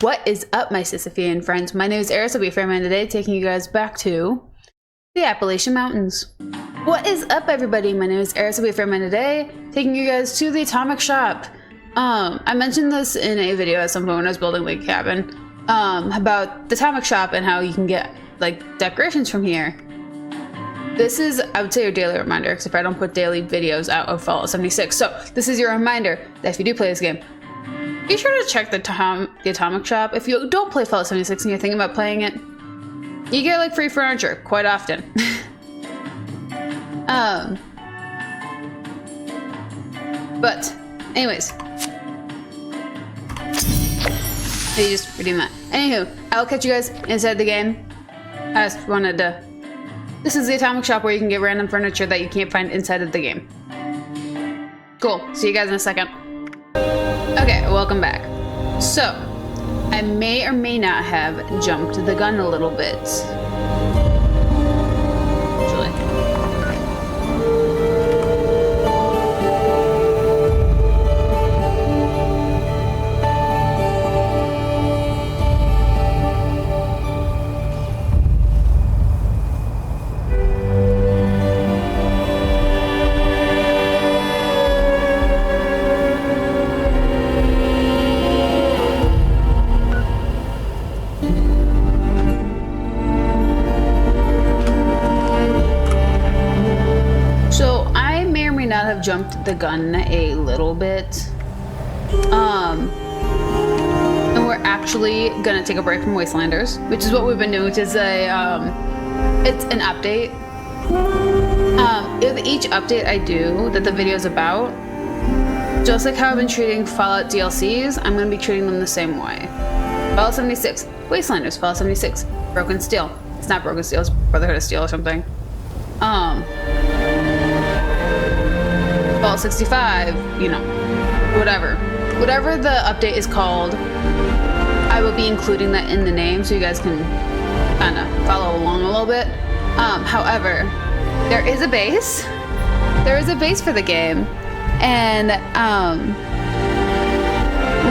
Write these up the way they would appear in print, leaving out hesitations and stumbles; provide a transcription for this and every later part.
What is up, my Sisyphean friends? My name is Eriss. I'll be your friend man today, taking you guys back to the Appalachian Mountains. What is up, everybody? My name is Eriss. I'll be your friend man today, taking you guys to the Atomic Shop. I mentioned this in a video at some point when I was building my cabin, about the Atomic Shop and how you can get like decorations from here. This is, I would say, your daily reminder, except I don't put daily videos out of Fallout 76. So this is your reminder that if you do play this game, be sure to check the Atomic Shop. If you don't play Fallout 76 and you're thinking about playing it, you get like free furniture quite often. But anyways, you just redeem that. Anywho, I'll catch you guys inside the game. I just wanted to. This is the Atomic Shop where you can get random furniture that you can't find inside of the game. Cool. See you guys in a second. Okay, welcome back. So, I may or may not have jumped the gun a little bit. Actually. Have jumped the gun a little bit, and we're actually gonna take a break from Wastelanders, which is what we've been doing, which is a it's an update. With each update I do that the video is about, just like how I've been treating Fallout DLCs, I'm gonna be treating them the same way. Fallout 76, Wastelanders, Fallout 76, Broken Steel. It's not Broken Steel, it's Brotherhood of Steel or something. Fallout 65, you know, whatever the update is called, I will be including that in the name so you guys can kind of follow along a little bit. However, there is a base for the game, and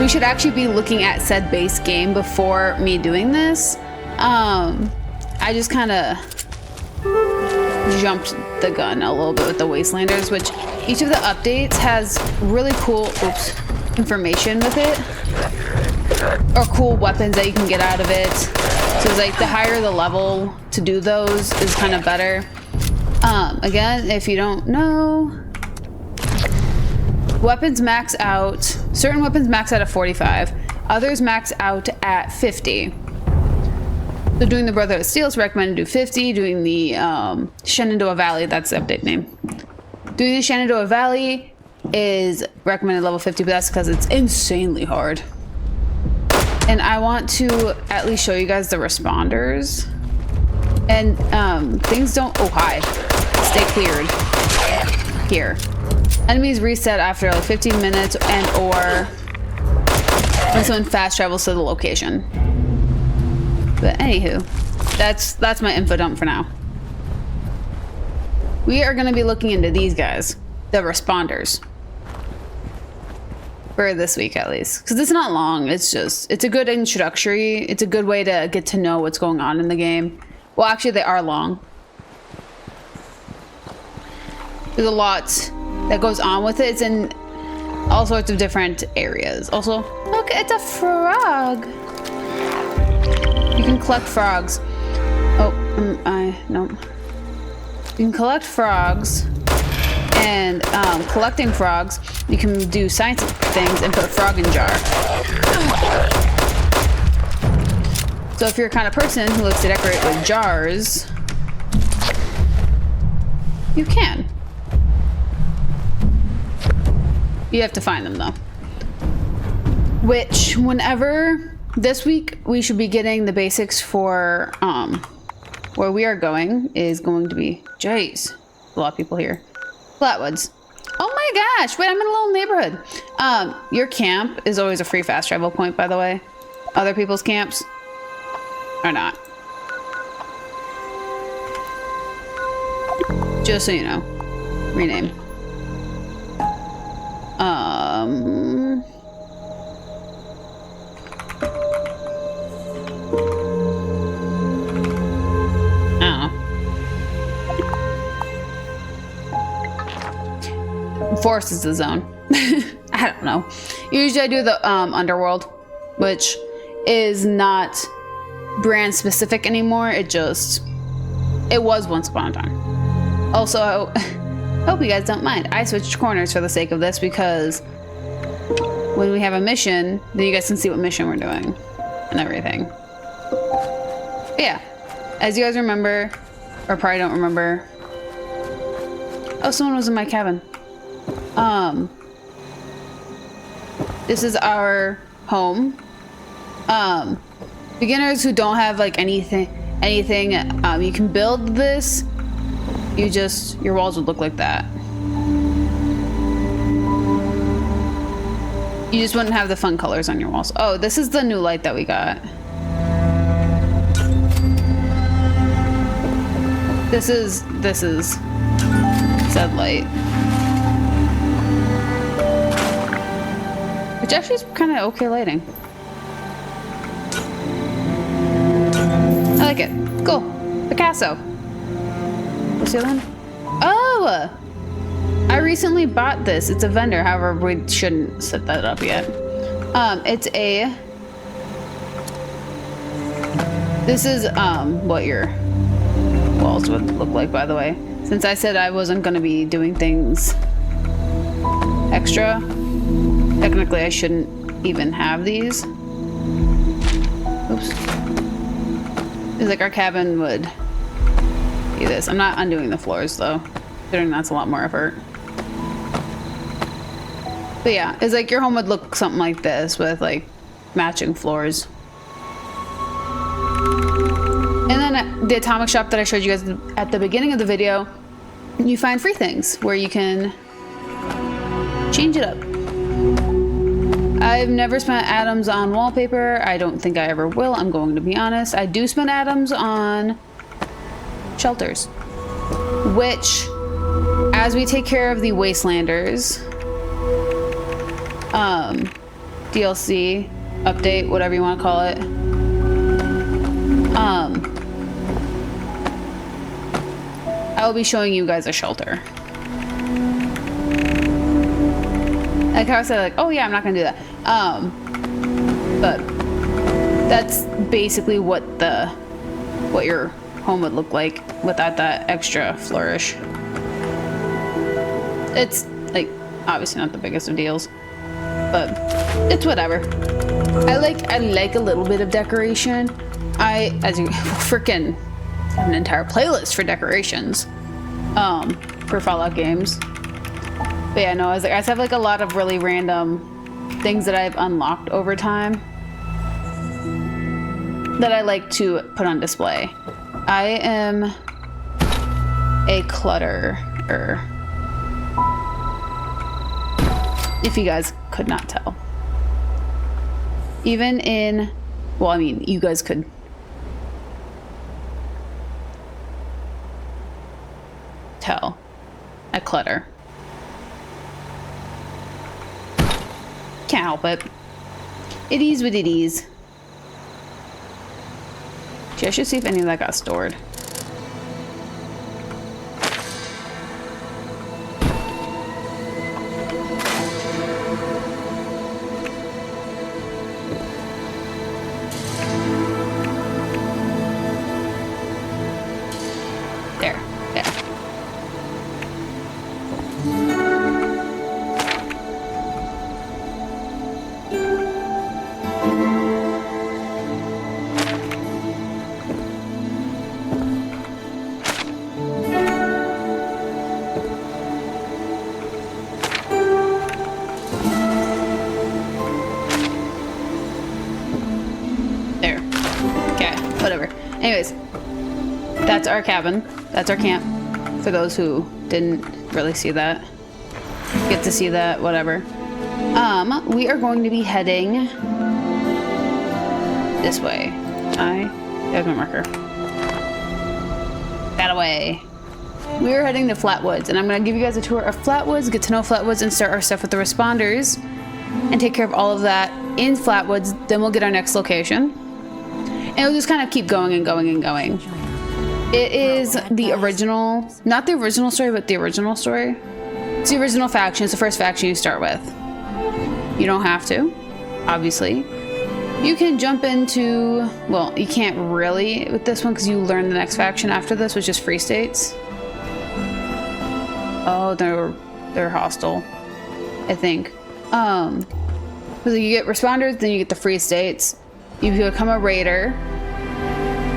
we should actually be looking at said base game before me doing this. I just kind of jumped the gun a little bit with the Wastelanders, which each of the updates has really cool information with it, or cool weapons that you can get out of it. So it's like the higher the level to do those is kind of better. Again, if you don't know, weapons max out, certain weapons max out at 45, others max out at 50. So doing the Brotherhood of Steel is recommended to do 50, doing the Shenandoah Valley, that's the update name. Doing the Shenandoah Valley is recommended level 50, but that's because it's insanely hard. And I want to at least show you guys the responders. And things don't, oh hi, stay cleared. Here. Enemies reset after like 15 minutes and or when someone fast travels to the location. But anywho, that's my info dump for now. We are going to be looking into these guys, the responders, for this week at least, because it's not long. It's a good introductory. It's a good way to get to know what's going on in the game. Well, actually, they are long. There's a lot that goes on with it. It's in all sorts of different areas. Also, look, it's a frog. You can collect frogs. Oh, no. You can collect frogs, and collecting frogs, you can do science things and put a frog in jar. So if you're a kind of person who likes to decorate with jars, you can. You have to find them though. Which, whenever, this week, we should be getting the basics for, where we are going is going to be, jeez, a lot of people here. Flatwoods. Oh my gosh, wait, I'm in a little neighborhood. Your camp is always a free fast travel point, by the way. Other people's camps are not. Just so you know. Rename. forest is the zone. I don't know. Usually I do the underworld, which is not brand specific anymore. It was once upon a time. Also, I hope you guys don't mind. I switched corners for the sake of this because when we have a mission, then you guys can see what mission we're doing and everything. But yeah, as you guys remember, or probably don't remember. Oh, someone was in my cabin. This is our home. Beginners who don't have like anything, you can build this. Your walls would look like that. You just wouldn't have the fun colors on your walls. Oh, this is the new light that we got. This is said light. Which actually is kind of okay lighting. I like it. Cool. Picasso. What's the other one? Oh! I recently bought this. It's a vendor. However, we shouldn't set that up yet. This is what your walls would look like, by the way. Since I said I wasn't going to be doing things extra, technically I shouldn't even have these. Oops. It's like our cabin would be this. I'm not undoing the floors though, considering that's a lot more effort. But yeah, it's like your home would look something like this with like matching floors. And then at the atomic shop that I showed you guys at the beginning of the video, you find free things where you can change it up. I've never spent atoms on wallpaper. I don't think I ever will, I'm going to be honest. I do spend atoms on shelters, which, as we take care of the Wastelanders, DLC, update, whatever you want to call it, I will be showing you guys a shelter. Like how I said, like, oh yeah, I'm not gonna do that. But that's basically what your home would look like without that extra flourish. It's like obviously not the biggest of deals, but it's whatever. I like a little bit of decoration. As you freaking have an entire playlist for decorations, for Fallout games. But yeah, no, I just have like a lot of really random things that I've unlocked over time that I like to put on display. I am a clutterer, if you guys could not tell. Even in, well, I mean, you guys could tell. I clutter. Can't help it. It is what it is. Gee, I should see if any of that got stored. There. Yeah. Anyways, that's our cabin. That's our camp. For those who didn't really see that, get to see that, whatever. We are going to be heading this way. There's my marker. That way. We are heading to Flatwoods, and I'm going to give you guys a tour of Flatwoods, get to know Flatwoods, and start our stuff with the responders, and take care of all of that in Flatwoods. Then we'll get our next location. And it'll just kind of keep going and going and going. It is the original, not the original story, but the original story. It's the original faction. It's the first faction you start with. You don't have to, obviously. You can jump into... Well, you can't really with this one because you learn the next faction after this, which is Free States. Oh, they're hostile, I think. So you get responders, then you get the Free States. You become a raider.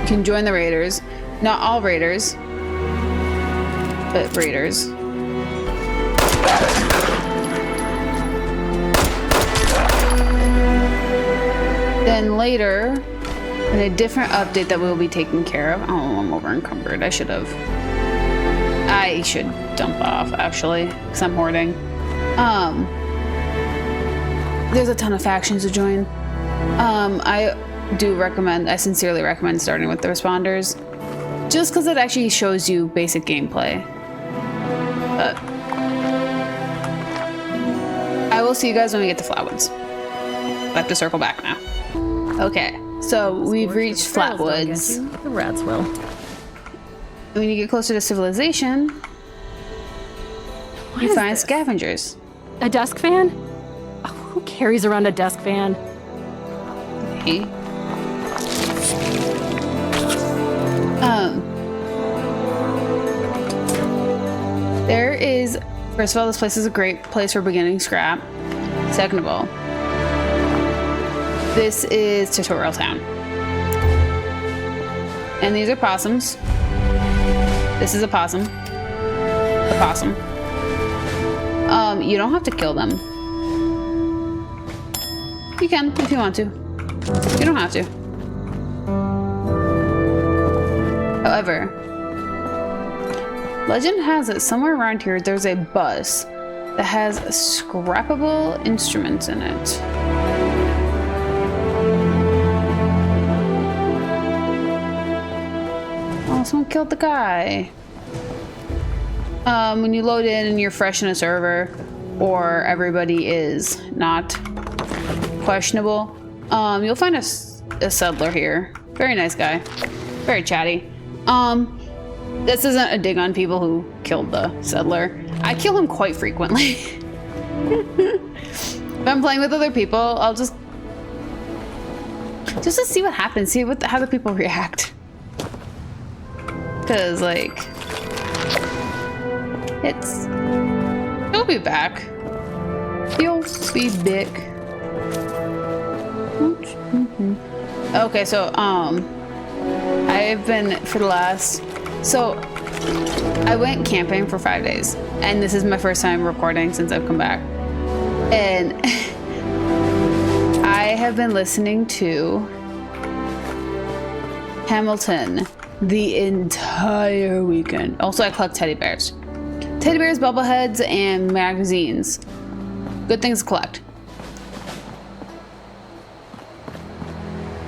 You can join the raiders. Not all raiders, but raiders. Then later, in a different update that we'll be taking care of. Oh, I'm over encumbered. I should dump off, actually, because I'm hoarding. There's a ton of factions to join. I sincerely recommend starting with the responders, just because it actually shows you basic gameplay. But I will see you guys when we get to Flatwoods. I have to circle back now. Okay, so we've reached Flatwoods. The rats will. When you get closer to civilization, you find scavengers. A desk fan? Oh, who carries around a desk fan? Okay. There is, first of all, this place is a great place for beginning scrap. Second of all, this is Tutorial Town. And these are possums. This is a possum. A possum. You don't have to kill them. You can if you want to. You don't have to. However, legend has it somewhere around here there's a bus that has scrappable instruments in it. Oh, someone killed the guy. When you load in and you're fresh in a server, or everybody is not questionable, you'll find a settler here. Very nice guy. Very chatty. This isn't a dig on people who killed the settler. I kill him quite frequently. If I'm playing with other people, I'll just to see what happens, see how the people react. Cause like, he'll be back. He'll be big. Okay, so I've been I went camping for 5 days, and this is my first time recording since I've come back. And I have been listening to Hamilton the entire weekend. Also, I collect teddy bears. Teddy bears, bobbleheads, and magazines. Good things to collect.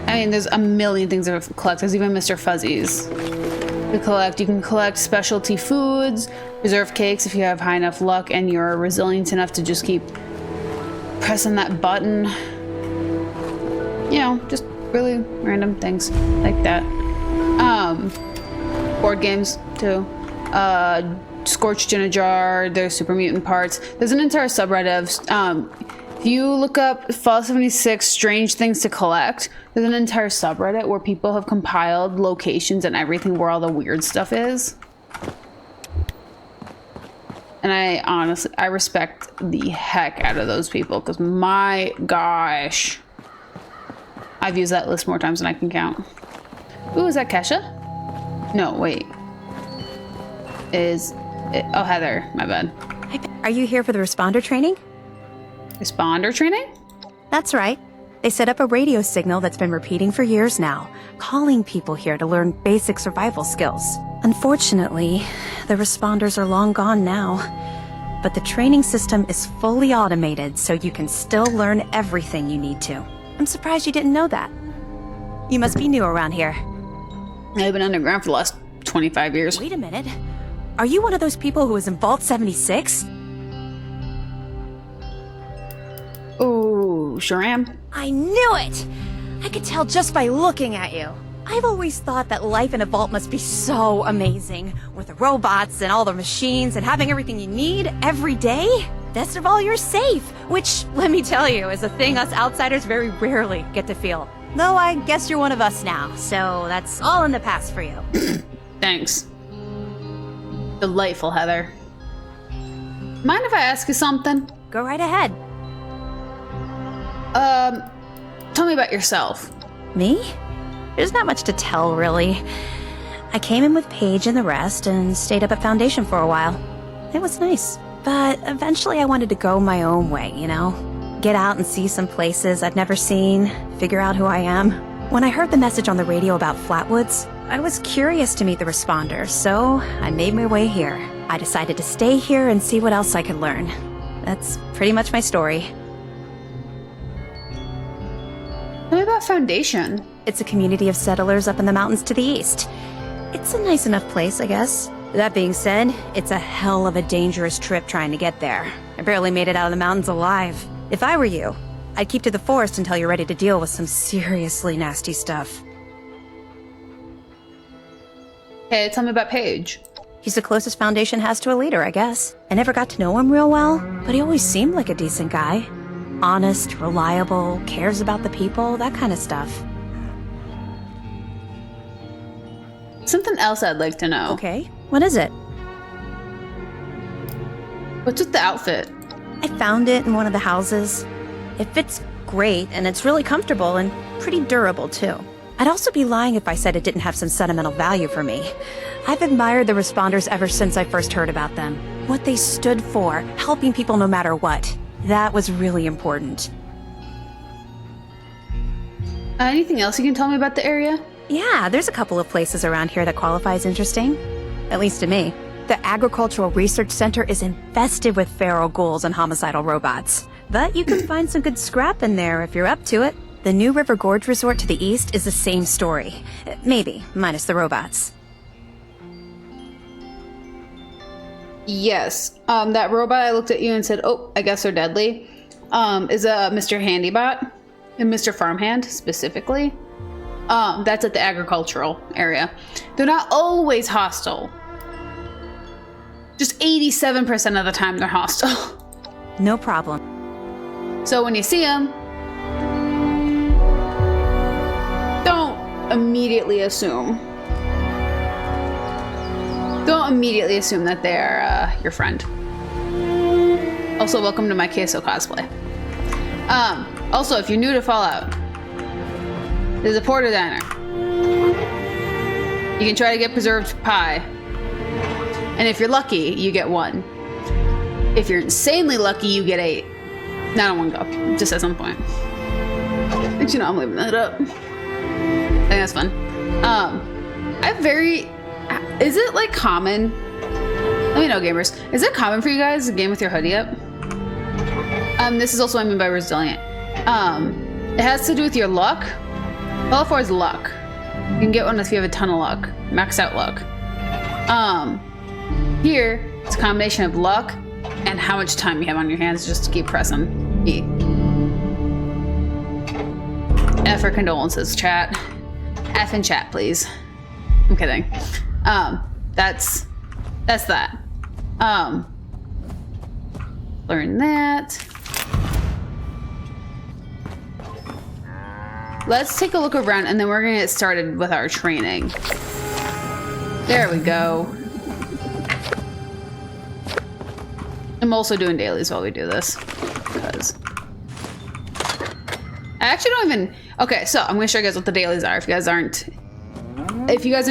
I mean, there's a million things to collect. There's even Mr. Fuzzies to collect. You can collect specialty foods, preserved cakes if you have high enough luck and you're resilient enough to just keep pressing that button. You know, just really random things like that. Board games too. Scorched in a jar. There's super mutant parts. There's an entire subreddit of if you look up Fall 76 strange things to collect, there's an entire subreddit where people have compiled locations and everything where all the weird stuff is. And I respect the heck out of those people, because my gosh, I've used that list more times than I can count. Ooh, is that Kesha? No, wait. Oh, Heather, my bad. Are you here for the responder training? Responder training? That's right. They set up a radio signal that's been repeating for years now, calling people here to learn basic survival skills. Unfortunately, the responders are long gone now, but the training system is fully automated, so you can still learn everything you need to. I'm surprised you didn't know that. You must be new around here. I've been underground for the last 25 years. Wait a minute. Are you one of those people who was in Vault 76? Oh, sure am. I knew it! I could tell just by looking at you. I've always thought that life in a vault must be so amazing. With the robots and all the machines and having everything you need every day. Best of all, you're safe. Which, let me tell you, is a thing us outsiders very rarely get to feel. Though I guess you're one of us now, so that's all in the past for you. Thanks. Delightful, Heather. Mind if I ask you something? Go right ahead. Tell me about yourself. Me? There's not much to tell, really. I came in with Paige and the rest and stayed up at Foundation for a while. It was nice. But eventually I wanted to go my own way, you know? Get out and see some places I've never seen, figure out who I am. When I heard the message on the radio about Flatwoods, I was curious to meet the responders, so I made my way here. I decided to stay here and see what else I could learn. That's pretty much my story. Tell me about Foundation. It's a community of settlers up in the mountains to the east. It's a nice enough place, I guess. That being said, it's a hell of a dangerous trip trying to get there. I barely made it out of the mountains alive. If I were you, I'd keep to the forest until you're ready to deal with some seriously nasty stuff. Hey, tell me about Paige. He's the closest Foundation has to a leader, I guess. I never got to know him real well, but he always seemed like a decent guy. Honest, reliable, cares about the people, that kind of stuff. Something else I'd like to know. Okay, what is it? What's with the outfit? I found it in one of the houses. It fits great, and it's really comfortable and pretty durable, too. I'd also be lying if I said it didn't have some sentimental value for me. I've admired the responders ever since I first heard about them. What they stood for, helping people no matter what. That was really important. Anything else you can tell me about the area? Yeah, there's a couple of places around here that qualify as interesting. At least to me. The Agricultural Research Center is infested with feral ghouls and homicidal robots. But you can find some good scrap in there if you're up to it. The New River Gorge Resort to the east is the same story. Maybe, minus the robots. Yes. That robot I looked at you and said, oh, I guess they're deadly, is a Mr. Handybot. And Mr. Farmhand, specifically. That's at the agricultural area. They're not always hostile. Just 87% of the time they're hostile. No problem. So when you see them, don't immediately assume. Don't immediately assume that they're your friend. Also, welcome to my queso cosplay. Also, if you're new to Fallout, there's a porter diner. You can try to get preserved pie. And if you're lucky, you get 1. If you're insanely lucky, you get 8. Not in one go, just at some point. But you know, I'm leaving that up. I think that's fun. Is it like common? Let me know, gamers. Is it common for you guys to game with your hoodie up? This is also what I mean by resilient. It has to do with your luck. All 4 is luck. You can get one if you have a ton of luck. Max out luck. Here, it's a combination of luck and how much time you have on your hands just to keep pressing E. F for condolences, chat. F in chat, please. I'm kidding. That's that. Learn that. Let's take a look around and then we're gonna get started with our training. There we go. I'm also doing dailies while we do this, because I actually don't even, okay, so I'm gonna show you guys what the dailies are if you guys are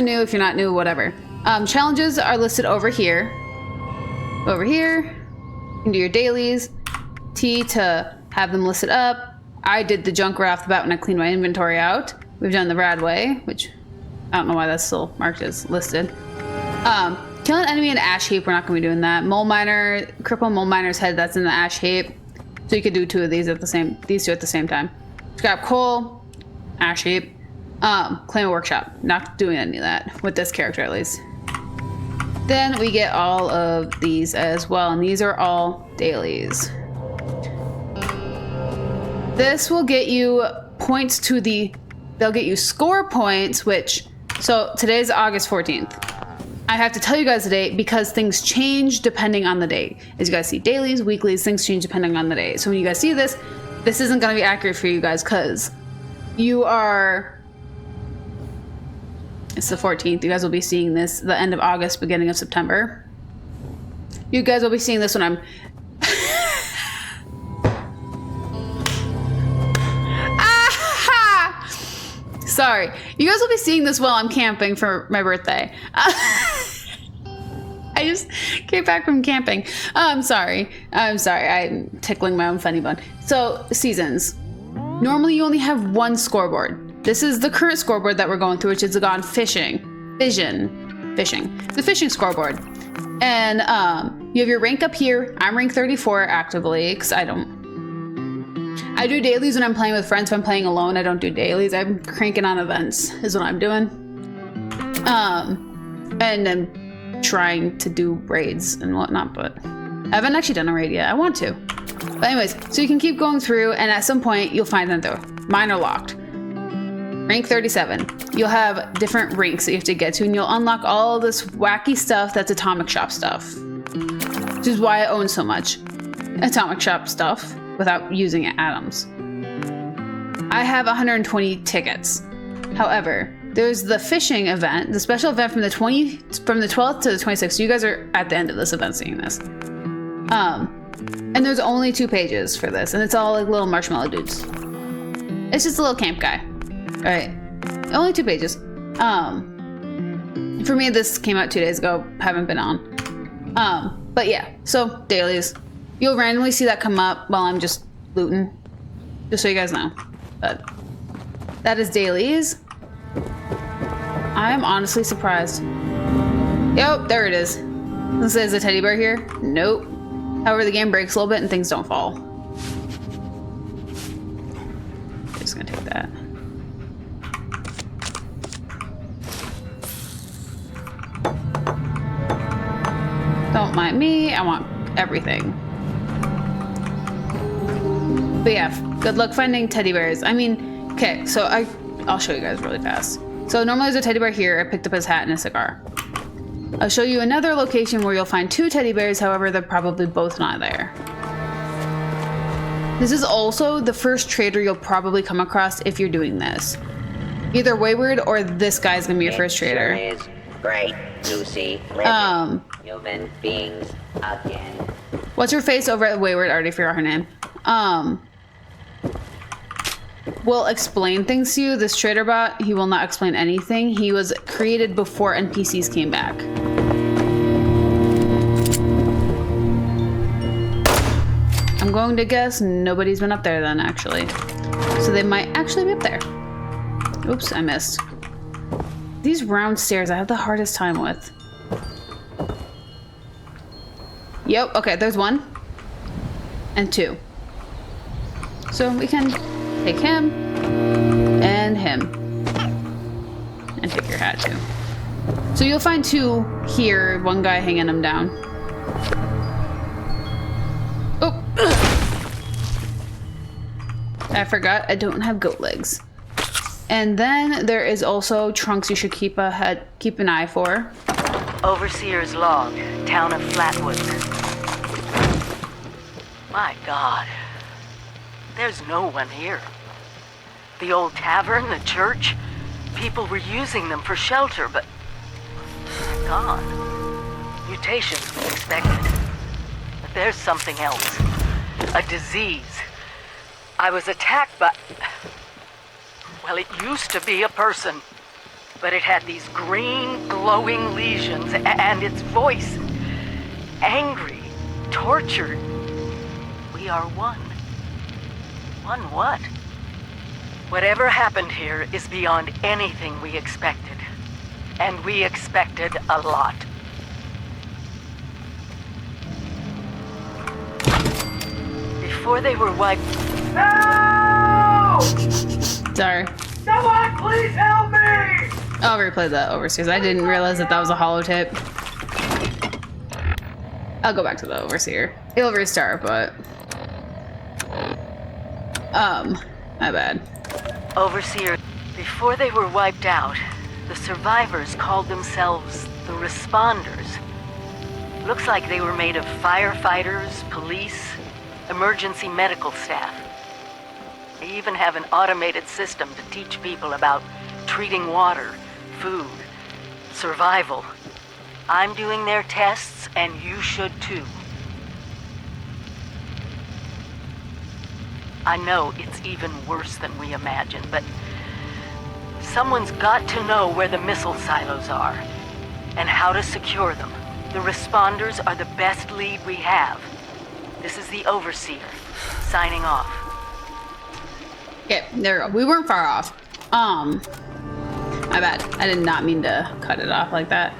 new, if you're not new, whatever. Challenges are listed over here. Over here, you can do your dailies. T to have them listed up. I did the junk right off the bat when I cleaned my inventory out. We've done the rad way, which I don't know why that's still marked as listed. Kill an enemy in an ash heap, we're not gonna be doing that. Mole miner, cripple mole miner's head, that's in the ash heap. So you could do 2 of these at the same time. Scrap coal, ash heap. Claim a workshop, not doing any of that, with this character at least. Then we get all of these as well, and these are all dailies. This will get you points to the they'll get you score points, which, so today's August 14th. I have to tell you guys the date because things change depending on the date. As you guys see, dailies, weeklies, things change depending on the date. So when you guys see this, this isn't going to be accurate for you guys because you are, it's the 14th. You guys will be seeing this the end of August, beginning of September. You guys will be seeing this when I'm sorry. You guys will be seeing this while I'm camping for my birthday. I just came back from camping. I'm sorry. I'm tickling my own funny bone. So, seasons. Normally you only have one scoreboard. This is the current scoreboard that we're going through, which is gone fishing. Fishing. It's a fishing scoreboard. And you have your rank up here. I'm rank 34 actively, because I do dailies when I'm playing with friends. If I'm playing alone, I don't do dailies. I'm cranking on events is what I'm doing. And then trying to do raids and whatnot, but I haven't actually done a raid yet. I want to. But anyways, so you can keep going through and at some point you'll find them though. Mine are locked. Rank 37. You'll have different ranks that you have to get to and you'll unlock all this wacky stuff that's Atomic Shop stuff. Which is why I own so much Atomic Shop stuff without using atoms. I have 120 tickets. However, there's the fishing event, the special event from the 12th to the 26th. So you guys are at the end of this event seeing this. And there's only 2 pages for this, and it's all like little marshmallow dudes. It's just a little camp guy. All right, only 2 pages. For me, this came out 2 days ago. Haven't been on. But yeah, so dailies. You'll randomly see that come up while I'm just looting, just so you guys know. But that is dailies. I am honestly surprised. Yep, there it is. This is a teddy bear here. Nope. However, the game breaks a little bit and things don't fall. I'm just gonna take that. Don't mind me. I want everything. But yeah, good luck finding teddy bears. I mean, okay, so I'll show you guys really fast. So normally there's a teddy bear here. I picked up his hat and a cigar. I'll show you another location where you'll find 2 teddy bears. However, they're probably both not there. This is also the first trader you'll probably come across if you're doing this. Either Wayward or this guy's gonna be your first trader. Sure is great to see human beings again. What's your face over at Wayward? I already forgot her name. Will explain things to you. This trader bot, he will not explain anything. He was created before NPCs came back. I'm going to guess nobody's been up there then, actually. So they might actually be up there. Oops, I missed. These round stairs I have the hardest time with. Yep, okay, there's 1 and 2. So we can take him and him and take your hat too. So you'll find 2 here, 1 guy hanging him down. Oh, I forgot I don't have goat legs. And then there is also trunks you should keep an eye for. Overseer's log, town of Flatwood. My God, there's no one here. The old tavern, the church, people were using them for shelter, but gone. Mutations was expected. But there's something else. A disease. I was attacked by... Well, it used to be a person, but it had these green, glowing lesions, and its voice, angry, tortured. We are one. One what? Whatever happened here is beyond anything we expected. And we expected a lot. Before they were wiped... No! Sorry. Someone please help me! I'll replay that overseers. I didn't realize that was a hollow tip. I'll go back to the overseer. It'll restart, but... my bad. Overseer, Before they were wiped out, the survivors called themselves the Responders. Looks like they were made of firefighters, police, emergency medical staff. They even have an automated system to teach people about treating water, food, survival. I'm doing their tests, and you should too. I know it's even worse than we imagined, but someone's got to know where the missile silos are and how to secure them. The Responders are the best lead we have. This is the Overseer, signing off. Okay, there we go. We weren't far off. My bad. I did not mean to cut it off like that.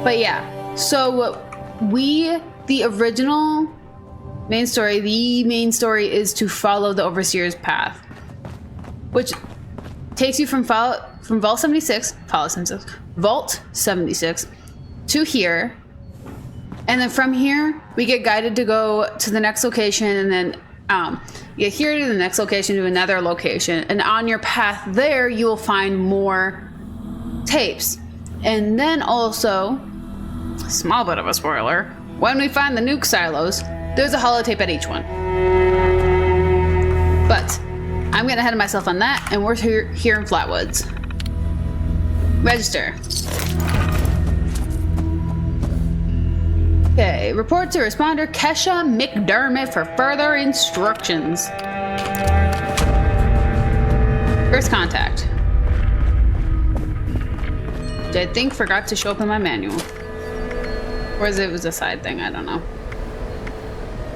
But yeah. So the original main story, is to follow the Overseer's path, which takes you from Vault 76 to here, and then from here we get guided to go to the next location, and then you get here to the next location, to another location, and on your path there you will find more tapes. And then also, small bit of a spoiler, when we find the nuke silos, there's a holotape at each one. But I'm getting ahead of myself on that, and we're here in Flatwoods. Register. Okay, report to responder Kesha McDermott for further instructions. First contact. Which I think forgot to show up in my manual. Or it was a side thing, I don't know.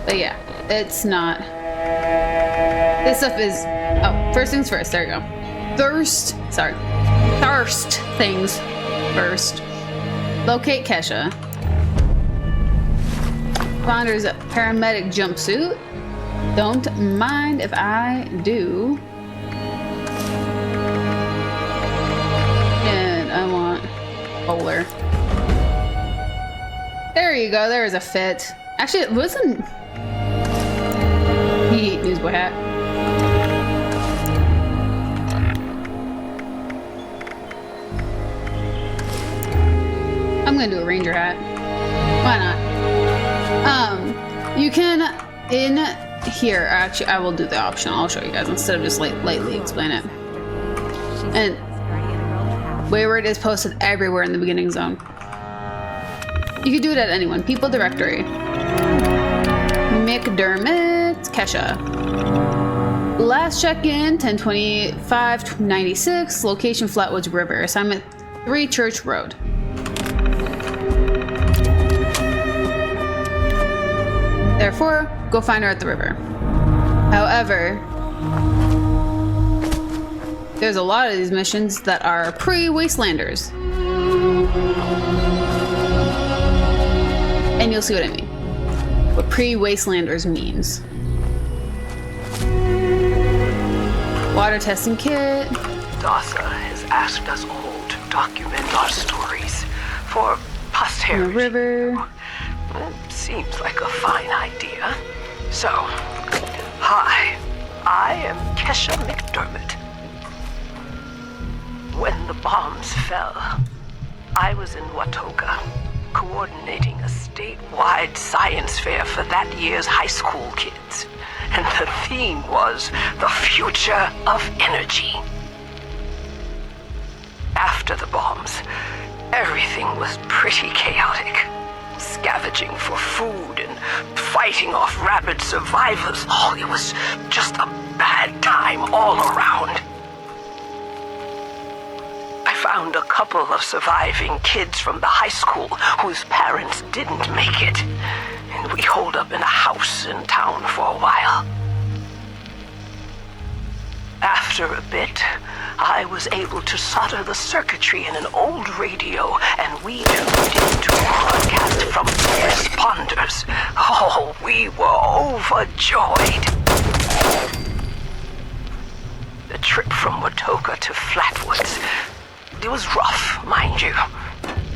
But yeah, it's not. This stuff is, oh, first things first, there you go. Thirst things first. Locate Kesha. Founder's paramedic jumpsuit. Don't mind if I do. And I want bowler. There you go, there is a fit. Actually, it wasn't. Newsboy hat. I'm gonna do a ranger hat. Why not? You can, in here, actually, I will do the option. I'll show you guys instead of just lightly explain it. And Wayward is posted everywhere in the beginning zone. You can do it at anyone. People directory. McDermott, Kesha. Last check-in, 10/25/96. Location Flatwoods River. Assignment 3 Church Road. Therefore, go find her at the river. However, there's a lot of these missions that are pre-Wastelanders. And you'll see what I mean. What pre-Wastelanders means. Water testing kit. DASA has asked us all to document our stories for The posterity. river. It seems like a fine idea. So, hi, I am Kesha McDermott. When the bombs fell, I was in Watoga, coordinating a statewide science fair for that year's high school kids. And the theme was the future of energy. After the bombs, everything was pretty chaotic. Scavenging for food and fighting off rabid survivors. Oh, it was just a bad time all around. I found a couple of surviving kids from the high school whose parents didn't make it, and we holed up in a house in town for a while. After a bit, I was able to solder the circuitry in an old radio, and we tuned into a broadcast from the responders. Oh, we were overjoyed. The trip from Watoga to Flatwoods, it was rough, mind you.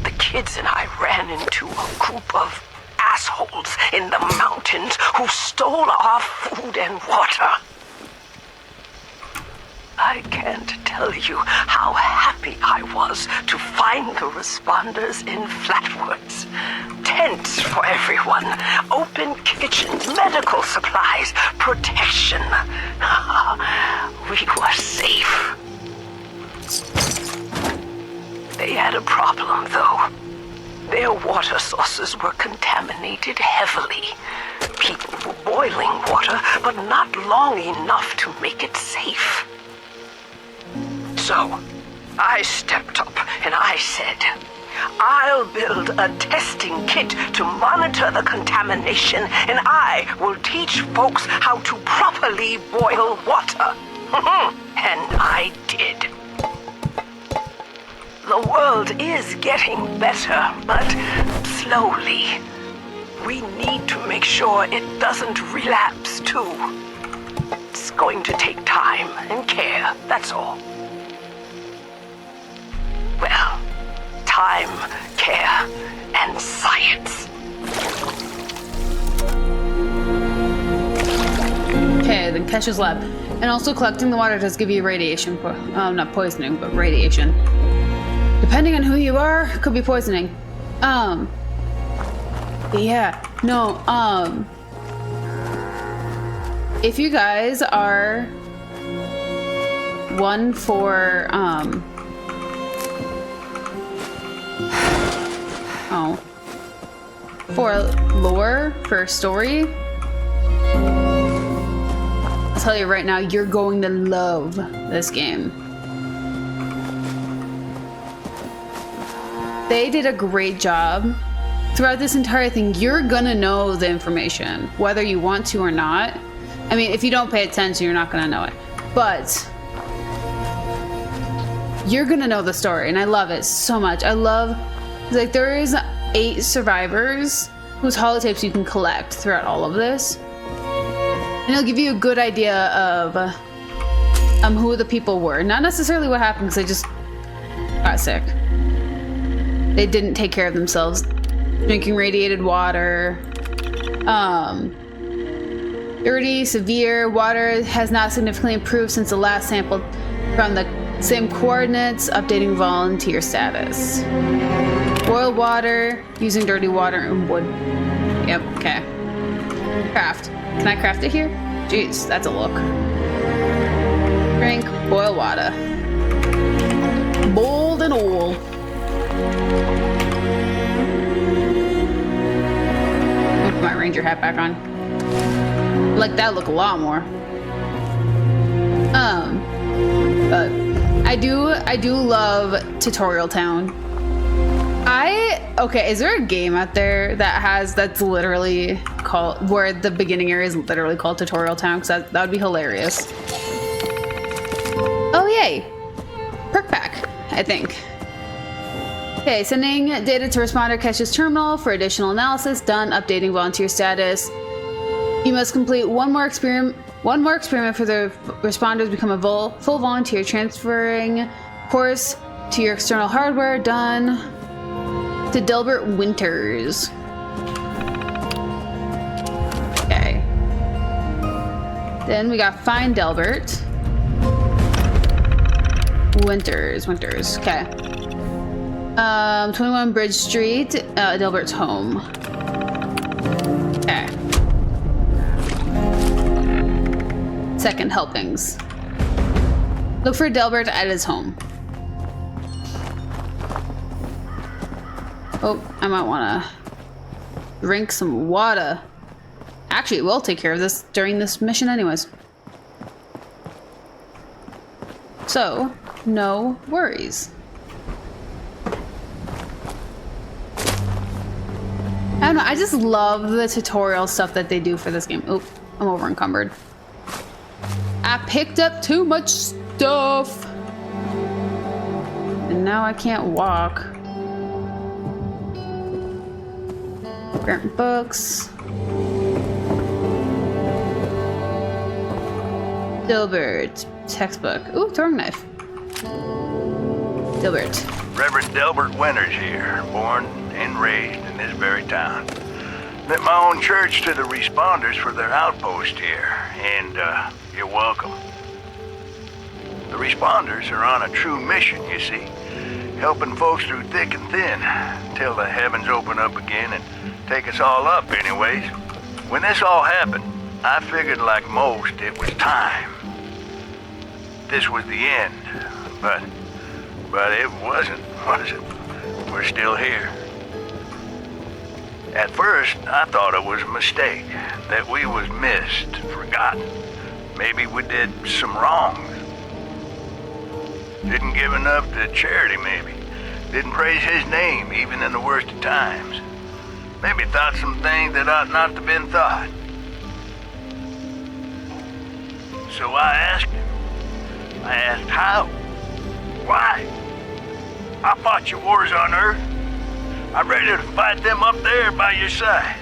The kids and I ran into a group of assholes in the mountains who stole our food and water. I can't tell you how happy I was to find the responders in Flatwoods. Tents for everyone, open kitchens, medical supplies, protection. We were safe. They had a problem, though. Their water sources were contaminated heavily. People were boiling water, but not long enough to make it safe. So, I stepped up and I said, I'll build a testing kit to monitor the contamination, and I will teach folks how to properly boil water. And I did. The world is getting better, but slowly. We need to make sure it doesn't relapse, too. It's going to take time and care, that's all. Well, time, care, and science. Okay, then Kesha's lab. And also collecting the water does give you radiation, not poisoning, but radiation. Depending on who you are, it could be poisoning. Yeah, no, if you guys are one for, for lore, for story, I'll tell you right now, you're going to love this game. They did a great job. Throughout this entire thing, you're gonna know the information, whether you want to or not. I mean, if you don't pay attention, you're not gonna know it. But you're gonna know the story, and I love it so much. I love, like, there is 8 survivors whose holotapes you can collect throughout all of this. And it'll give you a good idea of who the people were. Not necessarily what happened, because they just got sick. They didn't take care of themselves. Drinking radiated water. Dirty, severe. Water has not significantly improved since the last sample from the same coordinates. Updating volunteer status. Boiled water. Using dirty water and wood. Yep, okay. Craft. Can I craft it here? Jeez, that's a look. Drink, boil water. Boiled and oil. Put my ranger hat back on. I like that look a lot more. But I do love Tutorial Town. Okay, is there a game out there that's literally called, where the beginning area is literally called Tutorial Town? Because that would be hilarious. Oh yay! Perk pack, I think. Okay, sending data to responder Kesha's terminal for additional analysis. Done. Updating volunteer status. You must complete one more experiment for the responders become a full volunteer. Transferring course to your external hardware. Done. To Delbert Winters. Okay. Then we got find Delbert. Winters. Okay. 21 Bridge Street, Delbert's home. Okay. Second helpings. Look for Delbert at his home. Oh, I might want to drink some water. Actually, we'll take care of this during this mission anyways. So, no worries. I don't know, I just love the tutorial stuff that they do for this game. Oop, I'm over encumbered. I picked up too much stuff. And now I can't walk. Grant books. Delbert, textbook. Ooh, throwing knife. Delbert. Reverend Delbert Winters here, born and raised in this very town. Lit my own church to the responders for their outpost here, and you're welcome. The responders are on a true mission, you see. Helping folks through thick and thin, till the heavens open up again and take us all up anyways. When this all happened, I figured like most it was time. This was the end, but it wasn't, was it? We're still here. At first, I thought it was a mistake, that we was missed, forgotten. Maybe we did some wrongs. Didn't give enough to charity, maybe. Didn't praise his name, even in the worst of times. Maybe thought some things that ought not to have been thought. So I asked him. I asked how? Why? I fought your wars on Earth. I'm ready to fight them up there by your side.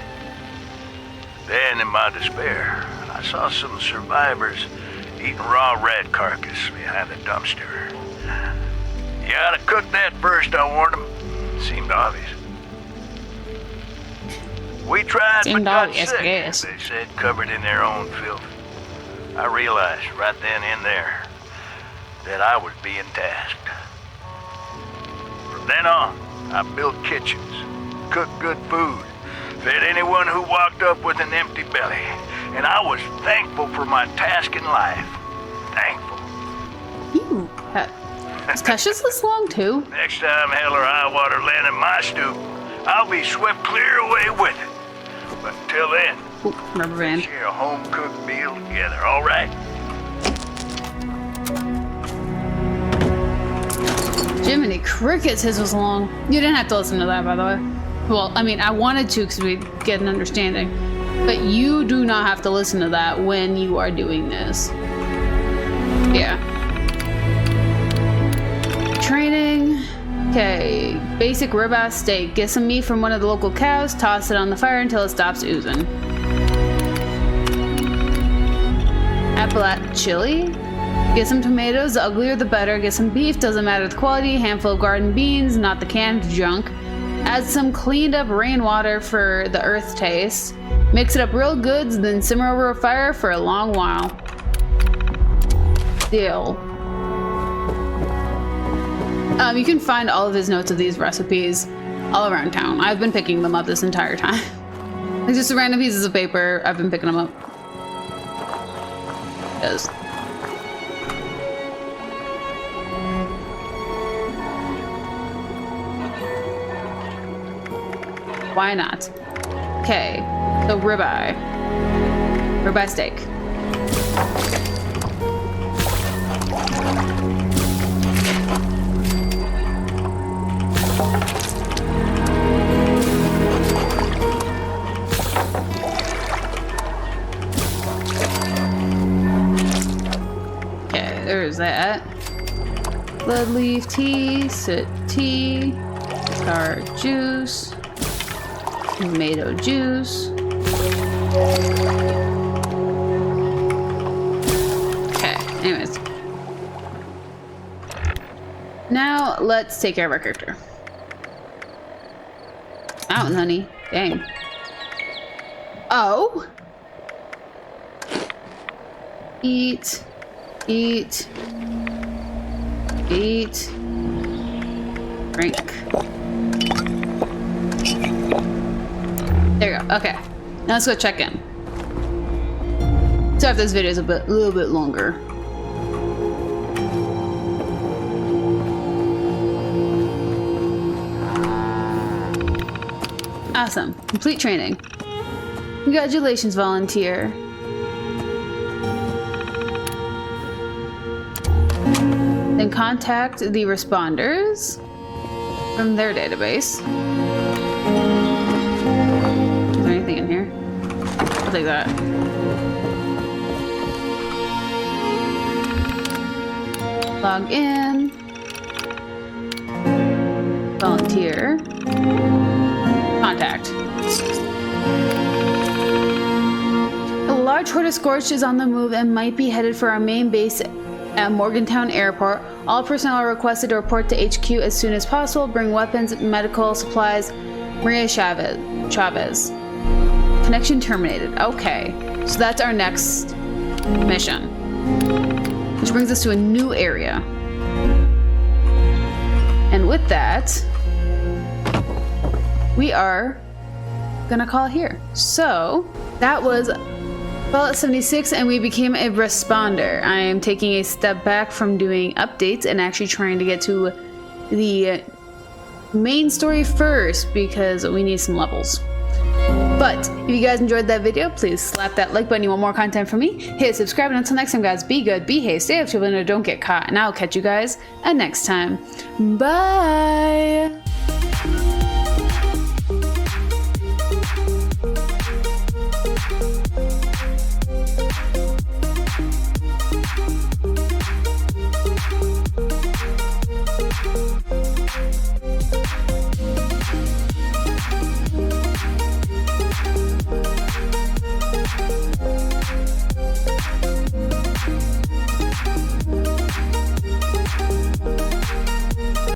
Then, in my despair, I saw some survivors eating raw rat carcass behind a dumpster. You ought to cook that first, I warned them. Seemed obvious. We tried, but got sick, they said, covered in their own filth. I realized right then and there that I was being tasked. From then on, I built kitchens, cooked good food, fed anyone who walked up with an empty belly, and I was thankful for my task in life. Thankful. Ew. Is Cassius this long too? Next time hell or high water land in my stoop, I'll be swept clear away with it. But until then, ooh, rubber band. Share a home-cooked meal together, all right? Jiminy Crickets, his was long. You didn't have to listen to that, by the way. Well, I mean, I wanted to because we'd get an understanding. But you do not have to listen to that when you are doing this. Yeah. Training. Okay. Basic ribeye steak. Get some meat from one of the local cows, toss it on the fire until it stops oozing. Appalachia chili. Get some tomatoes, the uglier the better. Get some beef, doesn't matter the quality. Handful of garden beans, not the canned junk. Add some cleaned up rainwater for the earth taste. Mix it up real good, then simmer over a fire for a long while. Deal. You can find all of his notes of these recipes all around town. I've been picking them up this entire time. Like just random pieces of paper, I've been picking them up. Yes. Why not? Okay, so ribeye. Ribeye steak. Okay, there's that. Blood leaf tea, sit tea, star juice. Tomato juice. Okay, anyways. Now let's take care of our character. Mountain honey. Dang. Oh. Eat. Eat. Eat. Drink. There you go. Okay. Now let's go check in. Sorry if this video is a little bit longer. Awesome. Complete training. Congratulations, volunteer. Then contact the responders from their database. Is there anything in here? I'll take that. Log in. Volunteer. Contact. A large horde of Scorched is on the move and might be headed for our main base at Morgantown Airport. All personnel are requested to report to HQ as soon as possible. Bring weapons, medical supplies. Maria Chavez. Connection terminated. Okay. So that's our next mission. which brings us to a new area. And with that, we are gonna call it here. So that was Fallout 76, and we became a responder. I am taking a step back from doing updates and actually trying to get to the main story first because we need some levels. But if you guys enjoyed that video, please slap that like button. You want more content from me? Hit subscribe, and until next time, guys, be good, behave, stay up to it, and don't get caught. And I'll catch you guys next time. Bye.